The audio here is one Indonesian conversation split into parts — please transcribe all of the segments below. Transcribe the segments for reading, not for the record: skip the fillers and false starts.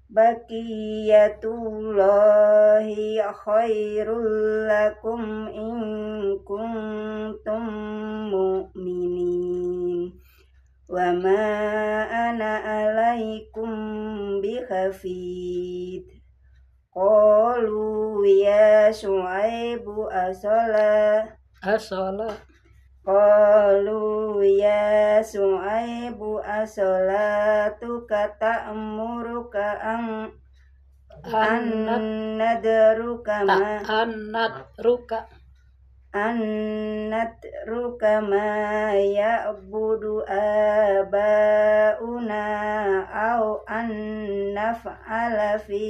baqiyatullahi khairul lakum in kuntum mu'minin wa ma ana alaikum bihafid. Qalu ya Syu'aibu asolatuka ta'muruka an nadruka ma ya'budu abauna au an naf'ala fi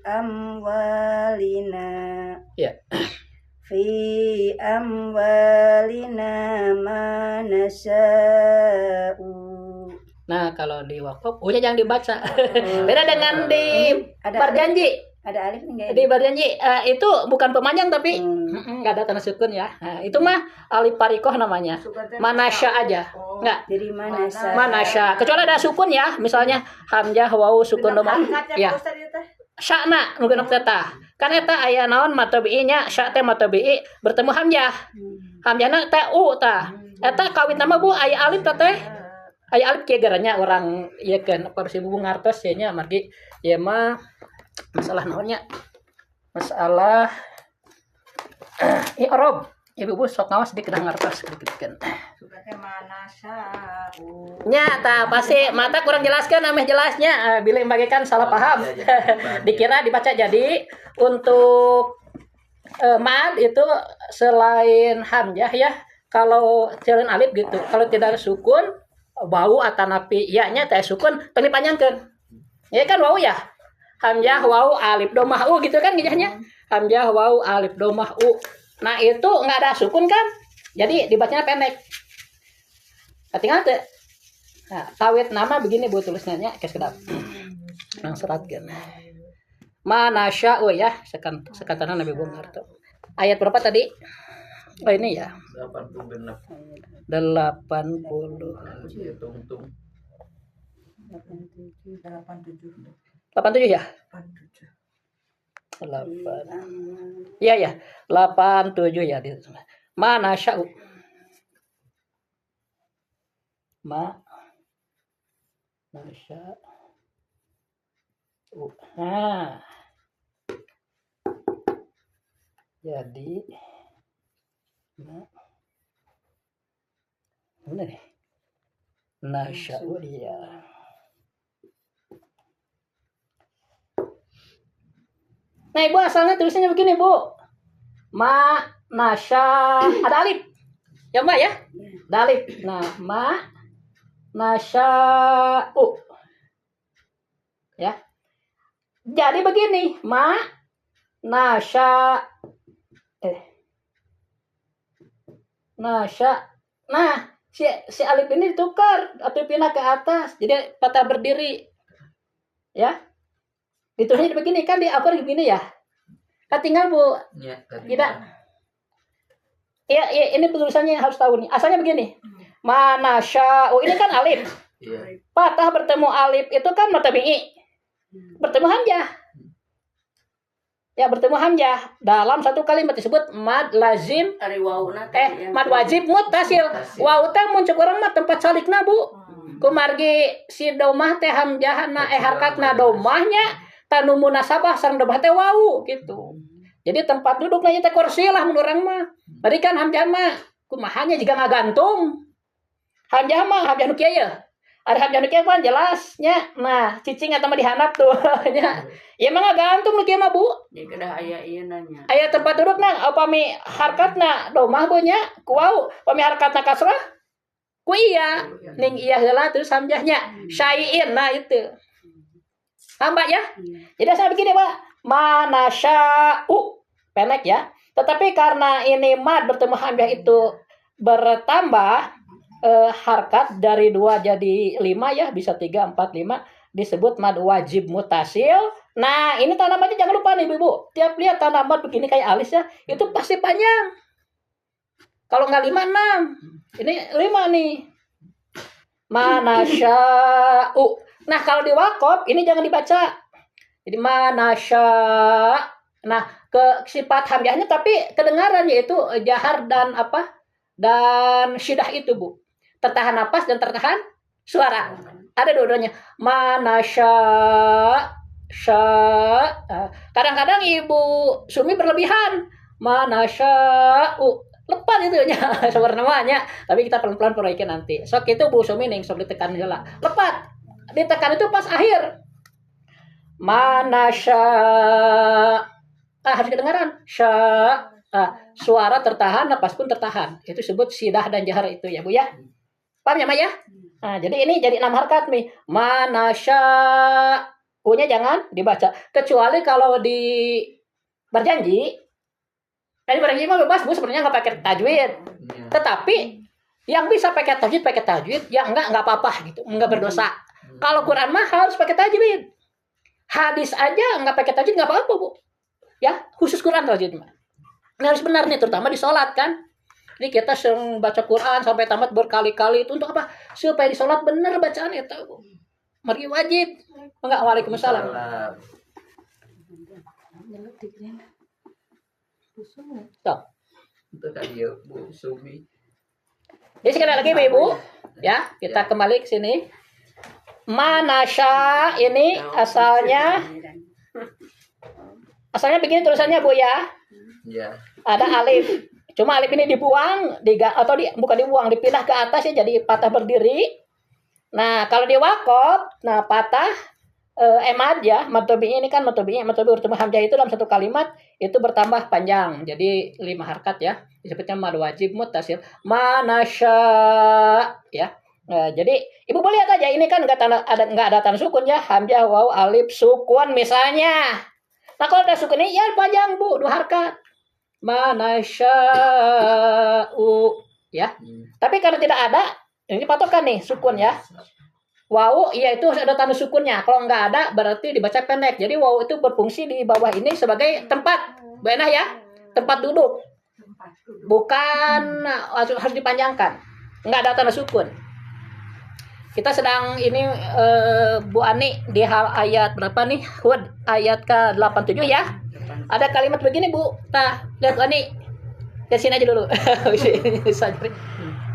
amwalina ma nasya'u. Nah, kalau di wakaf U-nya jangan dibaca. Beda dengan di berjanji. Ada alif enggak? Di berjanji itu bukan pemanjang tapi enggak ada tanda sukun ya. Nah, itu mah alif parikoh namanya. Manasya aja. Enggak. Jadi manasya. Manasya. Kecuali ada sukun ya, misalnya hamzah wawu sukun domah. Ya. Sya'na nugeun teh. Kan eta aya naon matabi'inya, sya teh matabi'i bertemu hamzah. Hamzahna teh u tah. Eta kawit nama Bu aya alif teh. Aya alif kieu garanya orang ieu keun parsi bubu ngartos ya nya margi ieu mah masalah naonnya? Masalah i'rab. Ibu sok ngawas di kedah ngartos dikeun. Nya tah pasti mata kurang jelaskeun ameh jelasnya bila bagaikan salah paham. Dikira dibaca jadi untuk mad itu selain hamzah ya kalau selain alif gitu. Kalau tidak ada sukun wau atanapi ya-nya teh sukun teu dipanjangkeun. Ya kan wau ya. Hamzah wau alif domah u gitu kan gejahnya. Hamzah wau alif domah u. Nah, itu enggak ada sukun kan? Jadi dibacanya pendek. Ketinggalan teh. Nah, kawit nama begini Bu tulisnya geus kedap. Nang seratkeun. Manasya'u ya, sekatana Nabi Bungarto. Ayat berapa tadi? Oh ini ya. 86. 87 ya? 8. Iya ya, 87 ya. Mana sya'u. Nasya'u. Nah. Jadi mana nih? Nasya'u dia. Nah, Ibu asalnya tulisannya begini, Bu. Ma nasya ada alif. Ya, Mbak ya? Ada alif. Nah, ma nasya'u. Ya. Jadi begini, ma nasya nasya. Nah, si alif ini ditukar atau pindah ke atas. Jadi patah berdiri. Ya. Ditulisnya begini kan di Al-Qur'an begini ya. Kan tinggal Bu. Ya, tidak. Ya, ini tulisannya harus tahu nih. Asalnya begini. Manasya'u ini kan alif. Iya. Patah bertemu alif itu kan matabi'i. Bertemu hamzah. Ya, bertemu hamzah dalam satu kalimat disebut mad lazim mad wajib muttasil. Waw teh mun cek urang mah tempat salikna Bu. Kumargi si domah teh hamzahna harkatna domahnya tanu munasabah sareng domah teh wawu gitu. Jadi tempat duduknya teh kursi lah mun urang mah. Bari kan hamzah mah kumahanya jika ngagantung. Hamzah mah hamzah nu kieu ya. Ada hamzah nu kieu kan jelasnya. Nah, cicing eta mah dihandap tuh nya. Ieu mah ngagantung nu kieu mah Bu. Jadi kedah aya ieu nanya. Aya tempat dudukna upami harkatna domah Bu nya ku wawu, upami harkatna kasrah ku iya. Ning iya heula terus hamzahnya syai'in. Nah itu. Hamba ya. Jadi saya begini Pak, manasya'u pendek ya. Tetapi karena ini mad bertemu hamzah itu bertambah harkat dari 2 jadi 5 ya, bisa 3, 4, 5 disebut mad wajib mutasil. Nah, ini tanamannya jangan lupa nih Ibu. Tiap lihat tanaman begini kayak alis ya, itu pasti panjang. Kalau enggak 5, 6. Ini 5 nih. Manasya'u. Nah, kalau di wakaf ini jangan dibaca. Jadi manasya. Nah, ke sifat hamzahnya tapi kedengaran yaitu jahar dan apa? Dan syidah itu, Bu. Tertahan napas dan tertahan suara. Ada dua-duanya. Manasya sya. Kadang-kadang Ibu Sumi berlebihan. Manasya'u. Lepas itu nya sebenarnya, tapi kita pelan-pelan perbaiki nanti. Sok itu Bu Sumi ning sok ditekan heula. Lepas. Ditekan itu pas akhir. Manasya. Harus kedengaran. Sya. Suara tertahan, napas pun tertahan. Itu disebut sidah dan jahar itu ya, Bu ya. Paham ya, Ma ya? Nah, jadi ini jadi 6 harkat nih. Manasya. U-nya jangan dibaca. Kecuali kalau di berjanji. Tadi berjanji mah bebas, Bu sebenarnya nggak pakai tajwid. Tetapi yang bisa pakai tajwid, ya enggak apa-apa gitu, enggak berdosa. Kalau Quran mah harus pakai tajwid. Hadis aja nggak pakai tajwid nggak apa-apa, Bu. Ya, khusus Quran tajwid mah. Ini harus benar nih, terutama di sholat kan. Jadi kita sering baca Quran sampai tamat berkali-kali itu untuk apa? Supaya di sholat benar bacaan itu, Bu. Mari wajib. Enggak, waalaikumsalam. Tuh. Itu tadi ya, Bu Sumi. Jadi sekali lagi Ibu, ya kita kembali ke sini. Manasya ini asalnya begini tulisannya, Bu ya. Ya. Ada alif. Cuma alif ini dibuang, bukan dibuang, dipindah ke atas ya jadi patah berdiri. Nah kalau di waqaf, nah patah emad ya, matobi ini kan matobi bertemu hamzah itu dalam satu kalimat itu bertambah panjang. Jadi 5 harkat ya. Disebutnya mad wajib muttasil. Manasya ya. Nah, jadi Ibu boleh lihat aja ini kan enggak ada tanda sukun ya. Hamzah, waw, alif, sukun misalnya. Nah, kalau ada sukun ini ya panjang, Bu, 2 harkat. Manasya'u ya. Tapi kalau tidak ada, ini patokan nih sukun ya. Waw, iya itu ada tanda sukunnya. Kalau nggak ada, berarti dibaca pendek. Jadi waw itu berfungsi di bawah ini sebagai tempat. Benar ya? Tempat duduk. Bukan harus dipanjangkan. Nggak ada tanda sukun. Kita sedang ini Bu Ani di hal ayat berapa nih? Hud ayat ke-87 ya. Ada kalimat begini, Bu. Nah, lihat Bu Ani. Lihat sini aja dulu.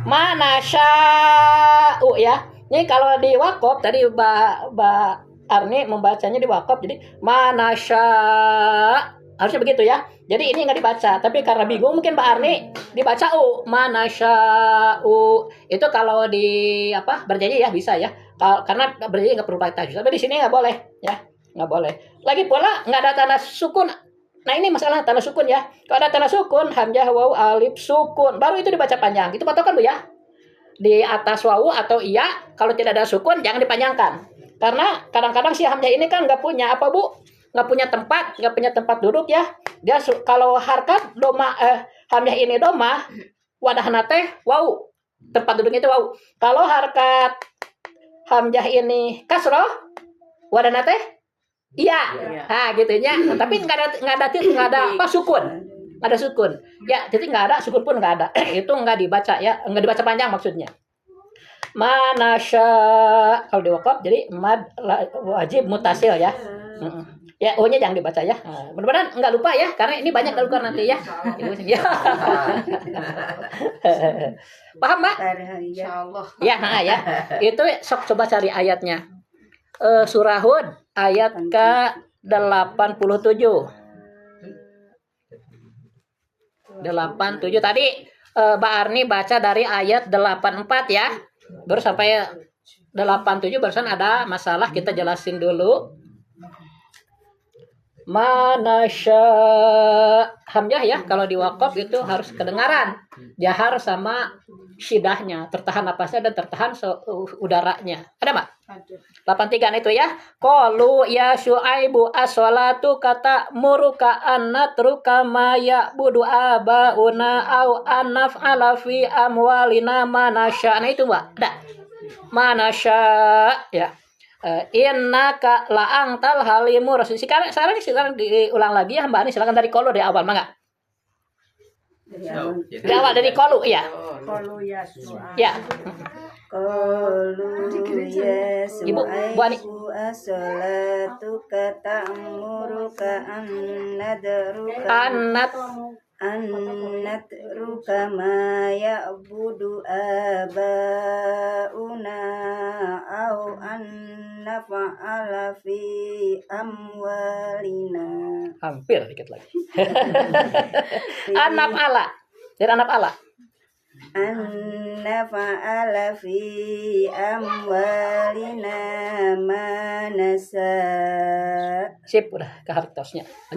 Manasya'u ya. Ini kalau di wakaf tadi Mbak Arni membacanya di wakaf jadi manasya harusnya begitu ya. Jadi ini nggak dibaca, tapi karena bingung mungkin Mbak Arni dibaca manasya'u. Itu kalau di berjanji ya bisa ya. Karena berjanji nggak perlu pakai tajwid. Tapi di sini nggak boleh ya, nggak boleh. Lagi pula nggak ada tanda sukun. Nah ini masalah tanda sukun ya. Kalau ada tanda sukun hamzah, waw, alif, sukun baru itu dibaca panjang. Itu patokan, Bu ya. Di atas wawu atau iya, kalau tidak ada sukun jangan dipanjangkan. Karena kadang-kadang si hamzah ini kan nggak punya apa, Bu? Nggak punya tempat duduk ya. Dia kalau harkat doma hamzah ini doma, wadahna teh wawu. Tempat duduknya itu wawu. Kalau harkat hamzah ini kasroh, wadahna teh iya. Nah, gitunya. Tapi nggak ada apa sukun. Ada sukun ya, jadi nggak ada sukun pun nggak ada. Itu nggak dibaca ya, nggak dibaca panjang maksudnya. Manasya kalau di wakaf jadi mad wajib mutasil ya. Ya O-nya jangan dibaca ya. Mudah-mudahan nggak lupa ya, karena ini banyak keluar nanti ya. Paham, Mbak? Insyaallah. Ya, ya. Itu sok coba cari ayatnya. Surah Hud ayat ke-87. 87 tadi Mbak Arni baca dari ayat 84 ya. Baru sampai 87 barusan ada masalah, kita jelasin dulu. Manasya hamzah ya, kalau di wakaf itu harus kedengaran. Jahar sama syidahnya, tertahan napasnya dan tertahan udaranya. Ada, Mbak? Ada. 83 itu ya. Qalu ya Syuaibu as-shalatu kata muruka annatruka ma ya'budu abauna au anaf'ala fi amwalina manasya. Nah itu, Mbak. Ada. Manasya ya. Innaka la'angtal halimu rasul. Sekarang diulang lagi ya Mbak Ani, silakan dari qalu dari awal, Mbak. Jadi Di awal dari kolu ya. Kalau ya soal. Ya. Qalu ya Ibu, Bu Ani. Su'aibu as-salatuka ta'muruka an nadruka Anat an natruka ma ya'budu abauna au an nafa'ala fi amwalina hampir dikit lagi. Anap ala. Dari anap ala. an nafa'ala fi amwalina ma nasa. Sip udah kehartosnya.